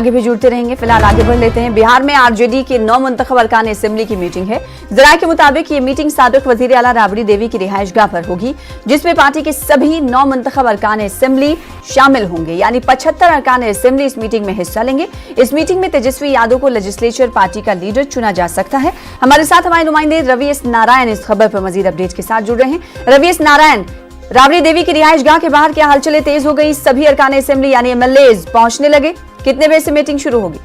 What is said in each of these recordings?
आगे भी जुड़ते रहेंगे। फिलहाल आगे बढ़ लेते हैं। बिहार में आरजेडी के 9 मुंतखब अरकान असेंबली की मीटिंग है। जराये के मुताबिक ये मीटिंग साबिक वजीर आला राबड़ी देवी की रिहाइशगाह पर होगी, जिसमें पार्टी के सभी 9 मुंतखब अरकान असेंबली शामिल होंगे, यानी 75 अरकान असेंबली इस मीटिंग में हिस्सा लेंगे। इस मीटिंग में तेजस्वी यादव को लेजिस्लेचर पार्टी का लीडर चुना जा सकता है। हमारे साथ हमारे नुमाइंदे रवि एस नारायण इस खबर पर मजीद अपडेट के साथ जुड़ रहे हैं। रवि एस नारायण, राबड़ी देवी की रिहाइशगाह के बाहर क्या हलचलें तेज हो गई? सभी अरकान असेंबली यानी एमएलए पहुंचने लगे। कितने बजे से मीटिंग शुरू होगी?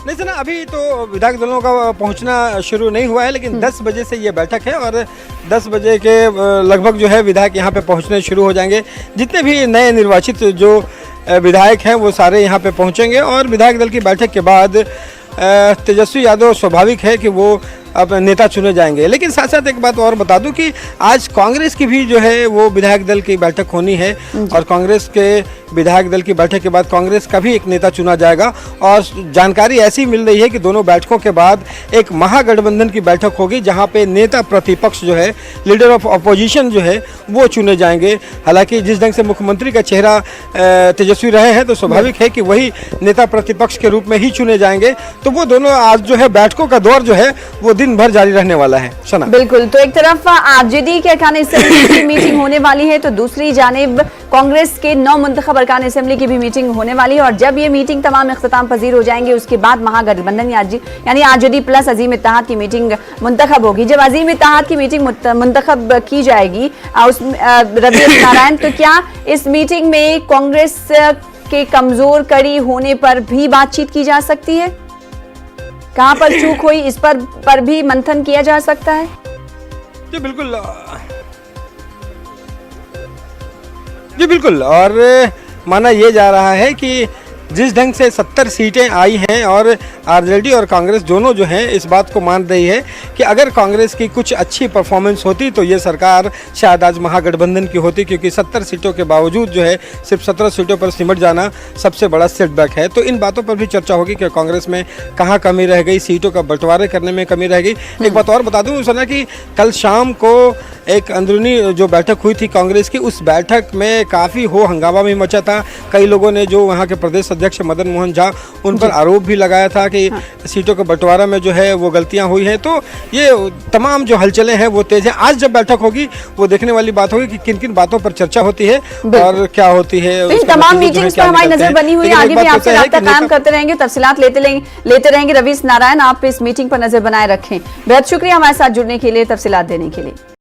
नहीं सना, अभी तो विधायक दलों का पहुंचना शुरू नहीं हुआ है, लेकिन 10 बजे से ये बैठक है और 10 बजे के लगभग जो है विधायक यहाँ पे पहुंचने शुरू हो जाएंगे। जितने भी नए निर्वाचित जो विधायक हैं वो सारे यहाँ पे पहुंचेंगे और विधायक दल की बैठक के बाद तेजस्वी यादव स्वाभाविक है कि वो अब नेता चुने जाएंगे। लेकिन साथ साथ एक बात और बता दूं कि आज कांग्रेस की भी जो है वो विधायक दल की बैठक होनी है और कांग्रेस के विधायक दल की बैठक के बाद कांग्रेस का भी एक नेता चुना जाएगा। और जानकारी ऐसी मिल रही है कि दोनों बैठकों के बाद एक महागठबंधन की बैठक होगी, जहां पे नेता प्रतिपक्ष जो है, लीडर ऑफ अपोजिशन जो है वो चुने जाएंगे। हालांकि जिस ढंग से मुख्यमंत्री का चेहरा तेजस्वी रहे हैं तो स्वाभाविक है कि वही नेता प्रतिपक्ष के रूप में ही चुने जाएंगे। तो वो दोनों आज जो है बैठकों का दौर जो है वो दिन भर जारी रहने वाला है। सना, बिल्कुल। तो एक तरफ आरजेडी के अरकान असेंबली की मीटिंग होने वाली है, तो दूसरी जानिब कांग्रेस के 9 मुंतखब अरकान असेंबली की भी मीटिंग होने वाली है। और जब ये मीटिंग तमाम इख्तिताम पजीर हो जाएंगे, उसके बाद महागठबंधन यानी आरजेडी प्लस अजीम इत्तेहाद की मीटिंग मुंतखब होगी। जब अजीम इत्तेहाद की मीटिंग मुंतखब की जाएगी रवि एस नारायण, तो क्या इस मीटिंग में कांग्रेस के कमजोर कड़ी होने पर भी बातचीत की जा सकती है? कहां पर चूक हुई इस पर भी मंथन किया जा सकता है? जी बिल्कुल। और माना यह जा रहा है कि जिस ढंग से 70 सीटें आई हैं और आरजेडी और कांग्रेस दोनों जो हैं इस बात को मान रही है कि अगर कांग्रेस की कुछ अच्छी परफॉर्मेंस होती तो ये सरकार शायद आज महागठबंधन की होती, क्योंकि 70 सीटों के बावजूद जो है सिर्फ 17 सीटों पर सिमट जाना सबसे बड़ा सेटबैक है। तो इन बातों पर भी चर्चा होगी कि कांग्रेस में कहाँ कमी रह गई, सीटों का बंटवारे करने में कमी रह गई। एक बात और बता दूँ सना कि कल शाम को एक अंदरूनी जो बैठक हुई थी कांग्रेस की, उस बैठक में काफ़ी हो हंगामा भी मचा था। कई लोगों ने जो वहाँ के प्रदेश अध्यक्ष मदन मोहन झा उन पर आरोप भी लगाया था कि सीटों के बंटवारा में जो है वो गलतियां हुई हैं। तो ये तमाम जो हलचलें हैं वो तेज हैं। आज जब बैठक होगी वो देखने वाली बात होगी कि किन किन बातों पर चर्चा होती है और क्या होती है। तो तमाम मीटिंग्स पर हमारी नजर बनी हुई है। आगे भी आपसे राब्ता कायम करते रहेंगे, तफसीलात लेते रहेंगे। रवि एस नारायण, आप इस मीटिंग पर नजर बनाए रखें। बेहद शुक्रिया हमारे साथ जुड़ने के लिए, तफसीलात देने के लिए।